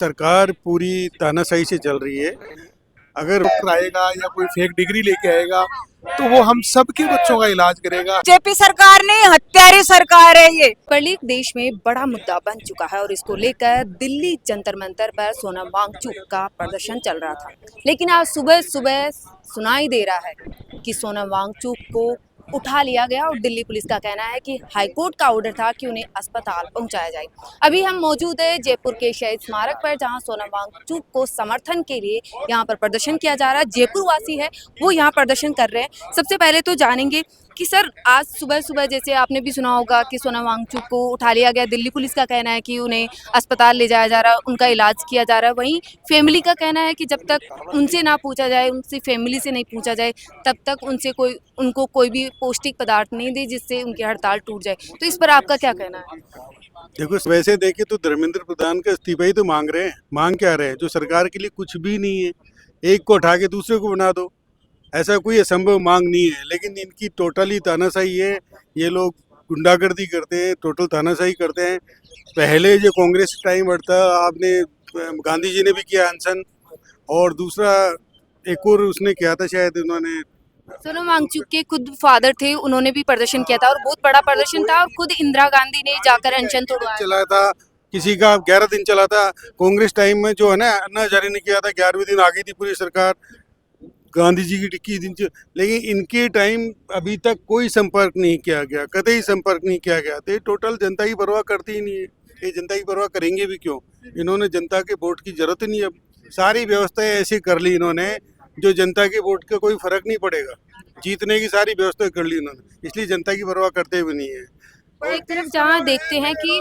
सरकार पूरी तानाशाही से चल रही है। अगर डॉक्टर आएगा या कोई फेक डिग्री लेके आएगा तो वो हम सबके बच्चों का इलाज करेगा। जेपी सरकार नहीं, हत्यारी सरकार है ये। पेपर लीक देश में बड़ा मुद्दा बन चुका है और इसको लेकर दिल्ली जंतर मंतर पर सोनम वांगचुक का प्रदर्शन चल रहा था, लेकिन आज सुबह सुबह सुनाई दे रहा है कि सोनम वांगचुक को उठा लिया गया और दिल्ली पुलिस का कहना है कि हाईकोर्ट का ऑर्डर था कि उन्हें अस्पताल पहुंचाया जाए। अभी हम मौजूद है जयपुर के शहीद स्मारक पर, जहां सोनम वांगचुक को समर्थन के लिए यहां पर प्रदर्शन किया जा रहा है। जयपुर वासी है वो यहां प्रदर्शन कर रहे हैं। सबसे पहले तो जानेंगे कि सर, आज सुबह सुबह जैसे आपने भी सुना होगा कि सोनम वांगचुक को उठा लिया गया। दिल्ली पुलिस का कहना है कि उन्हें अस्पताल ले जाया जा रहा है, उनका इलाज किया जा रहा है। वहीं फैमिली का कहना है कि जब तक उनसे ना पूछा जाए, उनसे फैमिली से नहीं पूछा जाए, तब तक उनको कोई भी पौष्टिक पदार्थ नहीं दे जिससे उनकी हड़ताल टूट जाए। तो इस पर आपका क्या कहना है? देखो, वैसे देखे तो धर्मेंद्र प्रधान का इस्तीफा ही तो मांग रहे हैं। मांग क्या रहे हैं? जो सरकार के लिए कुछ भी नहीं है। एक को उठा के दूसरे को बना दो, ऐसा कोई असंभव मांग नहीं है। लेकिन इनकी टोटली तानाशाही है। ये लोग गुंडागर्दी करते हैं, टोटल तानाशाही करते हैं। पहले जो कांग्रेस टाइम बढ़ता, आपने गांधी जी ने भी किया अनशन, और दूसरा एक और उसने किया था शायद उन्होंने। सोनम वांगचुक के खुद फादर थे, उन्होंने भी प्रदर्शन किया था और बहुत बड़ा प्रदर्शन था। खुद इंदिरा गांधी ने जाकर अनशन तोड़वाया चला था, किसी का 11 दिन चला था। कांग्रेस टाइम में जो है ना, अन्ना हजारे ने किया था, 11वें दिन आ गई थी पूरी सरकार। गांधी जी की टिक्की दिन लेकिन इनके टाइम अभी तक कोई संपर्क नहीं किया गया, कतई संपर्क नहीं किया गया। तो ये टोटल जनता की परवाह करती ही नहीं है। ये जनता की परवाह करेंगे भी क्यों? इन्होंने जनता के वोट की जरूरत ही नहीं। अब सारी व्यवस्थाएं ऐसी कर ली इन्होंने जो जनता के वोट का कोई फर्क नहीं पड़ेगा। जीतने की सारी व्यवस्था कर ली उन्होंने, इसलिए जनता की परवाह करते भी नहीं है। एक तरफ जहाँ देखते हैं कि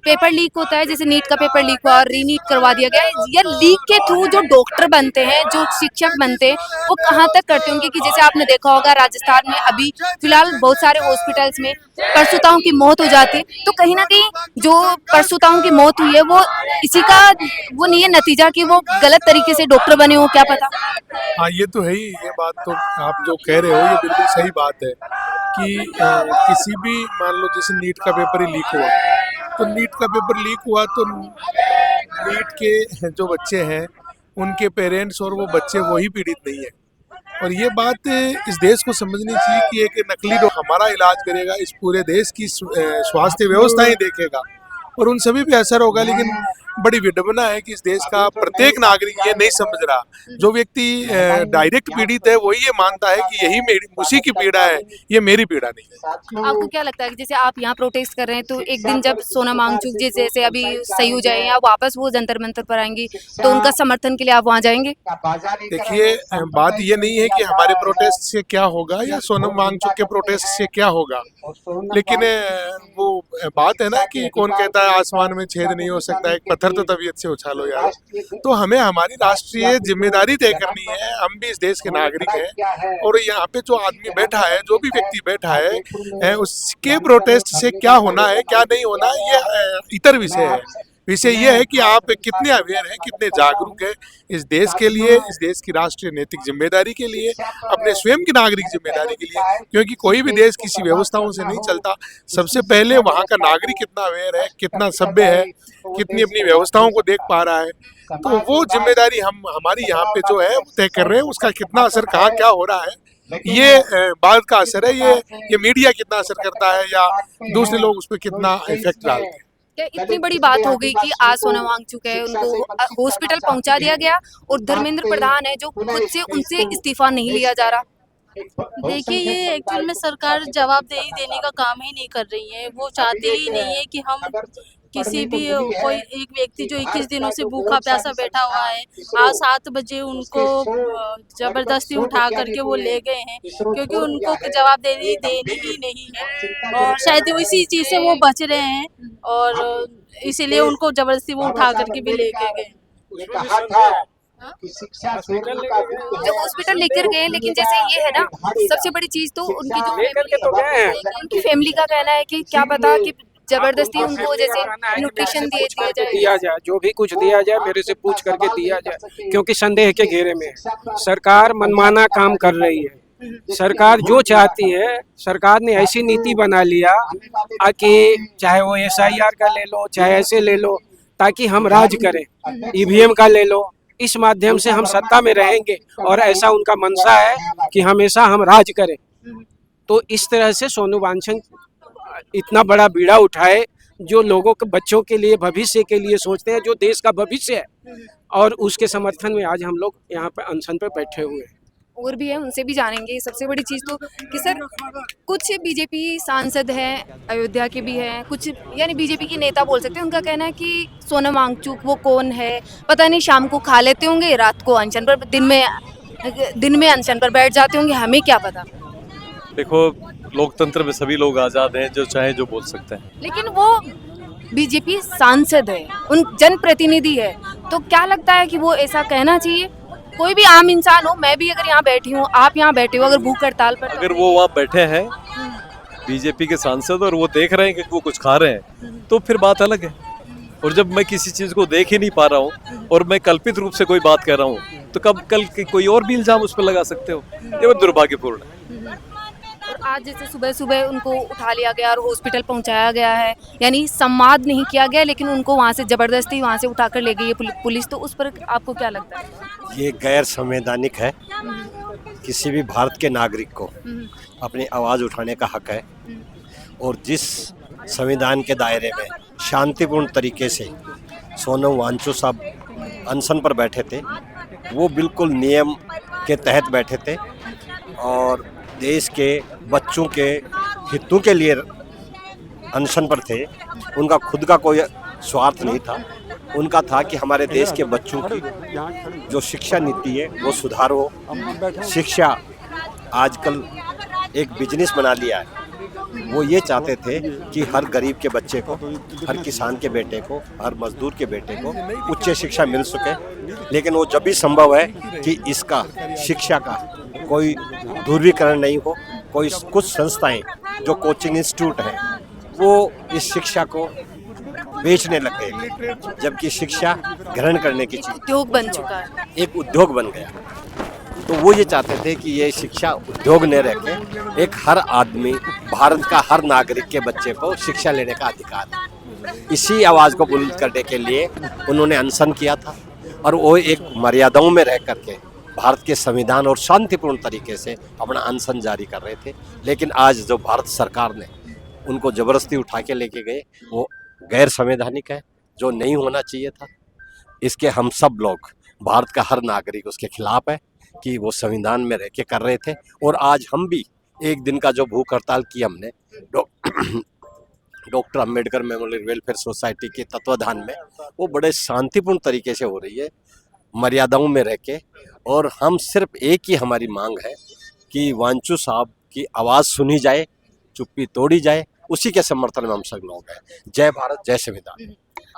पेपर लीक होता है, जैसे नीट का पेपर लीक हुआ और रीनीट करवा दिया गया, या लीक के थ्रू जो डॉक्टर बनते हैं, जो शिक्षक बनते हैं, वो कहाँ तक करते होंगे? कि जैसे आपने देखा होगा राजस्थान में अभी फिलहाल बहुत सारे हॉस्पिटल्स में प्रसूताओं की मौत हो जाती है। तो कहीं ना कहीं जो प्रसूताओं की मौत हुई है वो इसी का वो नहीं है नतीजा कि वो गलत तरीके से डॉक्टर बने हो, क्या पता। हाँ, ये तो है ही। ये बात तो आप जो कह रहे हो ये बिल्कुल सही बात है कि किसी भी, मान लो जैसे नीट का पेपर ही लीक हुआ, तो नीट का पेपर लीक हुआ तो नीट के जो बच्चे हैं उनके पेरेंट्स और वो बच्चे वही पीड़ित नहीं है। और ये बात इस देश को समझनी चाहिए कि एक नकली डॉक्टर हमारा इलाज करेगा, इस पूरे देश की स्वास्थ्य व्यवस्था ही देखेगा और उन सभी पे असर होगा। लेकिन बड़ी विडंबना है कि इस देश का प्रत्येक नागरिक ये नहीं समझ रहा। जो व्यक्ति डायरेक्ट पीड़ित है वही ये मानता है कि यही मेरी, उसी की पीड़ा है, ये मेरी पीड़ा नहीं है। आपको क्या लगता है कि जैसे आप यहाँ प्रोटेस्ट कर रहे हैं, तो एक दिन जब सोनम वांगचुक जी जैसे अभी सही हो जाए या वापस वो जंतर मंतर पर आएंगी, तो उनका समर्थन के लिए आप वहाँ जाएंगे? देखिए, बात ये नहीं है कि हमारे प्रोटेस्ट से क्या होगा या सोनम वांगचुक के प्रोटेस्ट से क्या होगा, लेकिन वो बात है ना कि कौन कहता है आसमान में छेद नहीं हो सकता, एक पत्थर तो तबीयत से उछालो यार। तो हमें हमारी राष्ट्रीय जिम्मेदारी तय करनी है। हम भी इस देश के नागरिक हैं और यहाँ पे जो आदमी बैठा है, जो भी व्यक्ति बैठा है, उसके प्रोटेस्ट से क्या होना है क्या नहीं होना, ये इतर विषय है। विषय ये है कि आप कितने अवेयर हैं, कितने जागरूक हैं इस देश के लिए, इस देश की राष्ट्रीय नैतिक जिम्मेदारी के लिए, अपने स्वयं की नागरिक जिम्मेदारी के लिए। क्योंकि कोई भी देश किसी व्यवस्थाओं से नहीं चलता। सबसे पहले वहाँ का नागरिक कितना अवेयर है, कितना सभ्य है, कितनी अपनी व्यवस्थाओं को देख पा रहा है, तो वो जिम्मेदारी हमारी यहाँ पे जो है तय कर रहे हैं। उसका कितना असर कहाँ क्या हो रहा है, ये बात का असर है। ये मीडिया कितना असर करता है या दूसरे लोग उस पर कितना इफेक्ट डालते हैं। क्या इतनी बड़ी बात हो गई कि आज सोनम वांगचुक है, उनको हॉस्पिटल पहुंचा दिया गया और धर्मेंद्र प्रधान है जो खुद से उनसे इस्तीफा नहीं लिया जा रहा? देखिए, ये एक्चुअल में सरकार जवाबदेही देने का काम ही नहीं कर रही है। वो चाहती ही नहीं है कि हम किसी भी कोई एक व्यक्ति जो 21 दिनों से भूखा प्यासा बैठा हुआ है, आज 7 बजे उनको जबरदस्ती उठा करके वो ले गए हैं, क्योंकि उनको जवाबदेही देनी ही नहीं है और शायद इसी चीज़ से वो बच रहे हैं और इसीलिए उनको जबरदस्ती वो उठा करके भी ले गए। जो हॉस्पिटल लेकर गए, लेकिन जैसे ये है ना, सबसे बड़ी चीज तो उनकी जो उनकी फैमिली का कहना है कि क्या पता कि जबरदस्ती उनको जैसे न्यूट्रिशन दिया जाए, जो भी कुछ दिया जाए मेरे से पूछ करके दिया जाए, क्योंकि संदेह के घेरे में है। सरकार मनमाना काम कर रही है। सरकार जो चाहती है, सरकार ने ऐसी नीति बना लिया कि चाहे वो SIR का ले लो, चाहे ऐसे ले लो, ताकि हम राज करें। ईवीएम का ले लो, इस माध्यम से हम सत्ता में रहेंगे और ऐसा उनका मंशा है कि हमेशा हम राज करें। तो इस तरह से सोनू वांगचुक इतना बड़ा बीड़ा उठाए, जो लोगों के बच्चों के लिए, भविष्य के लिए सोचते हैं, जो देश का भविष्य है, और उसके समर्थन में आज हम लोग यहाँ पे अनशन पे बैठे हुए हैं। और भी है, उनसे भी जानेंगे। सबसे बड़ी चीज़ तो कि सर कुछ बीजेपी सांसद हैं, अयोध्या के भी हैं, कुछ यानी बीजेपी के नेता बोल सकते हैं, उनका कहना है कि सोनम वांगचुक वो कौन है पता नहीं, शाम को खा लेते होंगे, रात को अनशन पर, दिन में अनशन पर बैठ जाते होंगे, हमें क्या पता। देखो, लोकतंत्र में सभी लोग आज़ाद हैं, जो चाहे जो बोल सकते हैं। लेकिन वो बीजेपी सांसद है, उन जनप्रतिनिधि है, तो क्या लगता है कि वो ऐसा कहना चाहिए? कोई भी आम इंसान हो, मैं भी अगर यहाँ बैठी हूँ, आप यहाँ बैठे हो, अगर भूख हड़ताल पर, अगर वो वहाँ बैठे हैं बीजेपी के सांसद और वो देख रहे हैं कि वो कुछ खा रहे हैं, तो फिर बात अलग है। और जब मैं किसी चीज़ को देख ही नहीं पा रहा हूँ और मैं कल्पित रूप से कोई बात कर रहा हूँ, तो कब कल कोई और भी इल्जाम उस पर लगा सकते हो। ये बहुत दुर्भाग्यपूर्ण है। और आज जैसे सुबह सुबह उनको उठा लिया गया और हॉस्पिटल पहुंचाया गया है, यानी संवाद नहीं किया गया, लेकिन उनको वहां से जबरदस्ती वहां से उठाकर ले गई है पुलिस, तो उस पर आपको क्या लगता है? ये गैर संवैधानिक है। किसी भी भारत के नागरिक को अपनी आवाज़ उठाने का हक है, और जिस संविधान के दायरे में शांतिपूर्ण तरीके से सोनम वांगचुक साहब अनशन पर बैठे थे, वो बिल्कुल नियम के तहत बैठे थे और देश के बच्चों के हितों के लिए अनशन पर थे। उनका खुद का कोई स्वार्थ नहीं था, उनका था कि हमारे देश के बच्चों की जो शिक्षा नीति है वो सुधार हो। शिक्षा आजकल एक बिजनेस बना लिया है। वो ये चाहते थे कि हर गरीब के बच्चे को, हर किसान के बेटे को, हर मजदूर के बेटे को उच्च शिक्षा मिल सके, लेकिन वो जब भी संभव है कि इसका शिक्षा का कोई ध्रुवीकरण नहीं हो। कोई कुछ संस्थाएं जो कोचिंग इंस्टीट्यूट हैं वो इस शिक्षा को बेचने लग गए, जबकि शिक्षा ग्रहण करने की चीज उद्योग बन चुका है। एक उद्योग बन गया। तो वो ये चाहते थे कि ये शिक्षा उद्योग न रह के एक हर आदमी, भारत का हर नागरिक के बच्चे को शिक्षा लेने का अधिकार है। इसी आवाज़ को बुलंद करने के लिए उन्होंने अनशन किया था, और वो एक मर्यादाओं में रह करके भारत के संविधान और शांतिपूर्ण तरीके से अपना अनशन जारी कर रहे थे। लेकिन आज जो भारत सरकार ने उनको ज़बरदस्ती उठा के लेके गए, वो गैर संवैधानिक है, जो नहीं होना चाहिए था। इसके हम सब लोग, भारत का हर नागरिक उसके खिलाफ है कि वो संविधान में रह के कर रहे थे। और आज हम भी एक दिन का जो भूख हड़ताल की हमने doctor Ambedkar memorial welfare society के तत्वाधान में, वो बड़े शांतिपूर्ण तरीके से हो रही है, मर्यादाओं में रह के। और हम सिर्फ एक ही हमारी मांग है कि वांगचुक साहब की आवाज़ सुनी जाए, चुप्पी तोड़ी जाए। उसी के समर्थन में हम सब लोग हैं। जय भारत, जय संविधान।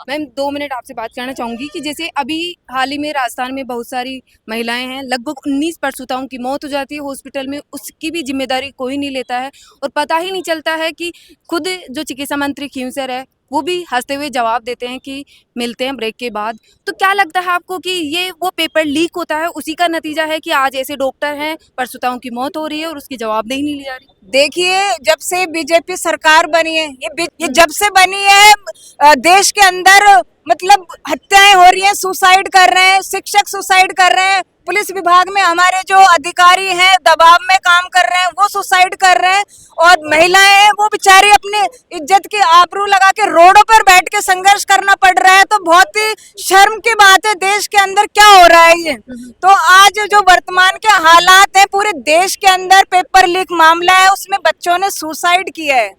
मैम 2 मिनट आपसे बात करना चाहूँगी कि जैसे अभी हाल ही में राजस्थान में बहुत सारी महिलाएं हैं, लगभग 19 प्रसूताओं की मौत हो जाती है हॉस्पिटल में, उसकी भी जिम्मेदारी कोई नहीं लेता है, और पता ही नहीं चलता है कि खुद जो चिकित्सा मंत्री खींवसर है वो भी हंसते हुए जवाब देते हैं कि मिलते हैं ब्रेक के बाद। तो क्या लगता है आपको कि ये वो पेपर लीक होता है, उसी का नतीजा है कि आज ऐसे डॉक्टर हैं, प्रसूताओं की मौत हो रही है और उसकी जवाबदेही नहीं ली जा रही? देखिए, जब से बीजेपी सरकार बनी है, ये जब से बनी है, देश के अंदर मतलब हत्याएं हो रही हैं, सुसाइड कर रहे हैं, शिक्षक सुसाइड कर रहे हैं, पुलिस विभाग में हमारे जो अधिकारी हैं दबाव में काम कर रहे हैं वो सुसाइड कर रहे हैं, और महिलाएं हैं वो बेचारी अपनी इज्जत की आबरू लगा के रोडों पर बैठ के संघर्ष करना पड़ रहा है। तो बहुत ही शर्म की बात है, देश के अंदर क्या हो रहा है ये। तो आज जो वर्तमान के हालात हैं, पूरे देश के अंदर पेपर लीक मामला है, उसमें बच्चों ने सुसाइड किया है।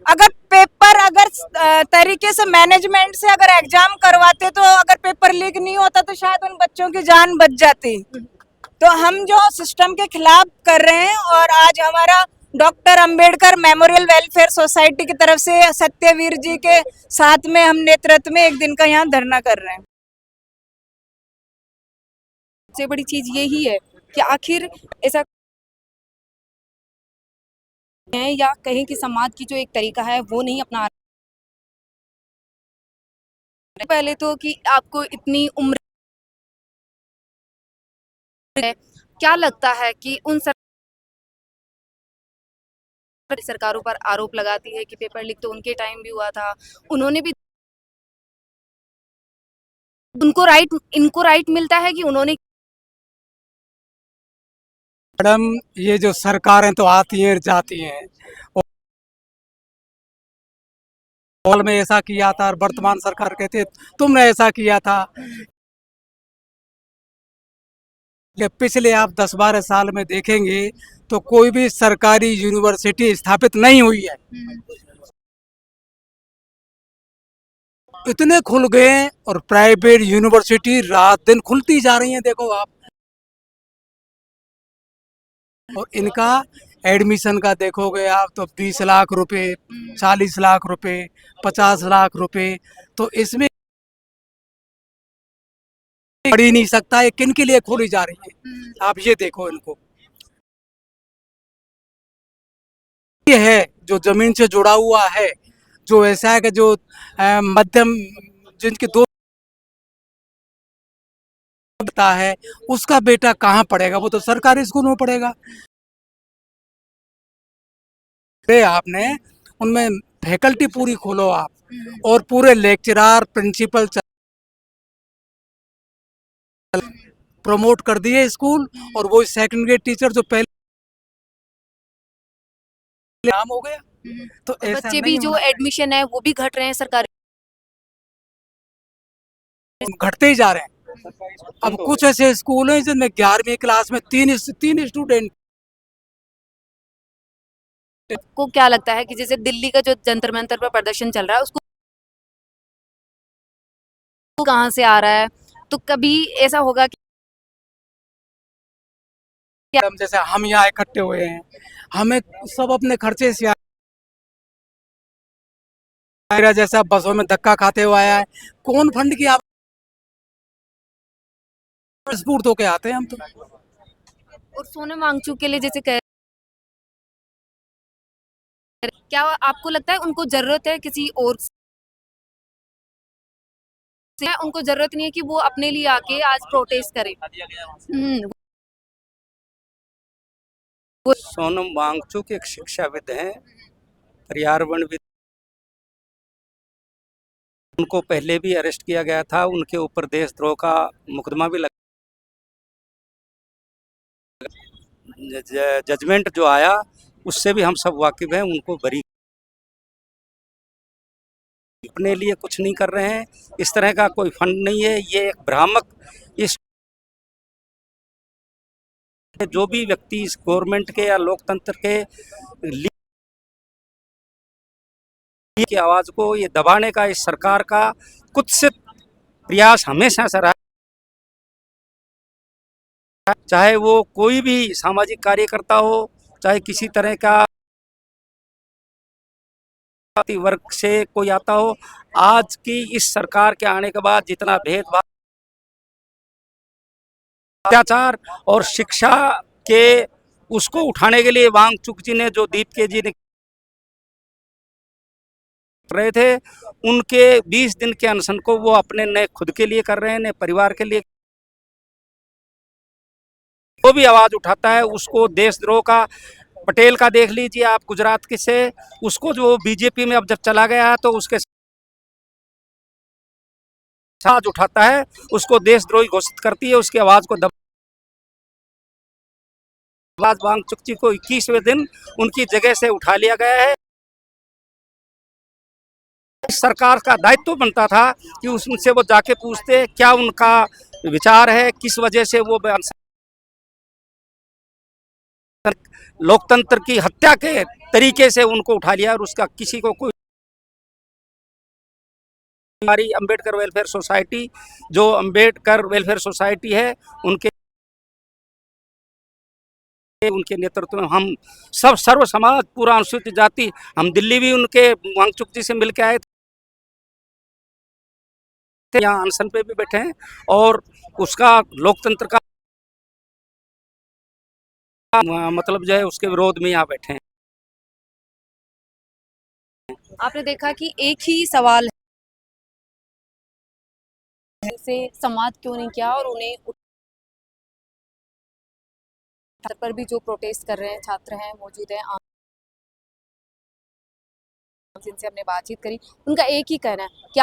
अगर पेपर तरीके से मैनेजमेंट से अगर एग्जाम करवाते, तो अगर पेपर लीक नहीं होता तो शायद उन बच्चों की जान बच जाती। तो हम जो सिस्टम के खिलाफ कर रहे हैं, और आज हमारा doctor Ambedkar memorial welfare society की तरफ से सत्यवीर जी के साथ में हम नेतृत्व में एक दिन का यहाँ धरना कर रहे हैं। सबसे बड़ी चीज यही है कि आखिर ऐसा है, या कहीं कि समाज की जो एक तरीका है वो नहीं अपना रहे। पहले तो कि आपको इतनी उम्र है, क्या लगता है कि उन सरकारों पर आरोप लगाती है कि पेपर लीक तो उनके टाइम भी हुआ था, उन्होंने भी इनको राइट मिलता है कि उन्होंने मैडम ये जो सरकारें तो आती हैं जाती हैं, और में ऐसा किया था और वर्तमान सरकार कहती है तुमने ऐसा किया था। कि पिछले आप 10-12 साल में देखेंगे तो कोई भी सरकारी यूनिवर्सिटी स्थापित नहीं हुई है। इतने खुल गए हैं और प्राइवेट यूनिवर्सिटी रात दिन खुलती जा रही हैं, देखो आप। और इनका एडमिशन का देखोगे आप तो 20 लाख रुपए, 40 लाख रुपए, 50 लाख रुपए, तो इसमें पढ़ ही नहीं सकता है। किन के लिए खोली जा रही है आप ये देखो इनको। ये है जो जमीन से जुड़ा हुआ है, जो ऐसा है कि जो मध्यम जिनके दो बता है उसका बेटा कहाँ पढ़ेगा, वो तो सरकारी स्कूल में पढ़ेगा। आपने उनमें फैकल्टी पूरी खोलो आप, और पूरे लेक्चरर प्रिंसिपल प्रमोट कर दिए स्कूल, और वो सेकंड ग्रेड टीचर जो पहले नाम हो गया। तो ऐसा बच्चे नहीं भी जो होना एडमिशन है वो भी घट रहे हैं सरकारी, चाहिए। घटते ही जा रहे हैं। अब कुछ ऐसे स्कूल हैं जिनमें 11वीं क्लास में तीन स्टूडेंट। को क्या लगता है कि जैसे दिल्ली का जो जंतर मंतर पर प्रदर्शन चल रहा है उसको कहाँ से आ रहा है, तो कभी ऐसा होगा कि हम जैसे हम यहाँ इकट्ठे हुए हैं, हमें सब अपने खर्चे से आया, जैसा बसों में धक्का खाते हुए आया है, कौन फंड की आप स्फूर्त होके आते हैं हम तो। और सोनम वांगचुक के लिए जैसे कह, क्या आपको लगता है उनको जरूरत है किसी और से, उनको जरूरत नहीं है कि वो अपने लिए आके आज प्रोटेस्ट करे। सोनम वांगचुक एक शिक्षाविद हैं, पर्यावरणविद। उनको पहले भी अरेस्ट किया गया था, उनके ऊपर देशद्रोह का मुकदमा भी लगा। जजमेंट जो आया उससे भी हम सब वाकिफ हैं, उनको बरी। अपने लिए कुछ नहीं कर रहे हैं, इस तरह का कोई फंड नहीं है, ये एक भ्रामक। इस जो भी व्यक्ति इस गवर्नमेंट के या लोकतंत्र के की आवाज को ये दबाने का इस सरकार का कुत्सित प्रयास हमेशा से रहा, चाहे वो कोई भी सामाजिक कार्यकर्ता हो, चाहे किसी तरह का वर्ग से कोई आता हो। आज की इस सरकार के आने के बाद जितना भेदभाव, अत्याचार और शिक्षा के उसको उठाने के लिए वांगचुक जी ने जो दीपके जी ने रहे थे, उनके 20 दिन के अनशन को वो अपने न खुद के लिए कर रहे हैं न परिवार के लिए। वो भी आवाज उठाता है उसको देशद्रोह का। पटेल का देख लीजिए आप, गुजरात के से, उसको जो बीजेपी में अब जब चला गया है तो उसके साथ उठाता है, उसको देशद्रोही घोषित करती है, उसकी आवाज को आवाज वांगचुक जी को 21वें दिन उनकी जगह से उठा लिया गया है। सरकार का दायित्व बनता था कि उससे वो जाके पूछते क्या उनका विचार है, किस वजह से वो लोकतंत्र की हत्या के तरीके से उनको उठा लिया, और उसका किसी को कोई। हमारी अंबेडकर वेलफेयर सोसाइटी, जो अंबेडकर वेलफेयर सोसाइटी है, उनके नेतृत्व में हम सब सर्व समाज, पूरा अनुसूचित जाति, हम दिल्ली भी उनके वांगचुक जी से मिल के आए थे, यहाँ अनशन पे भी बैठे हैं, और उसका लोकतंत्र का मतलब जो है उसके विरोध में यहाँ बैठे हैं। आपने देखा कि एक ही सवाल है, जैसे समाज क्यों नहीं किया, और उन्हें पर भी जो प्रोटेस्ट कर रहे हैं छात्र हैं मौजूद हैं, जिनसे हमने बातचीत करी, उनका एक ही कहना है कि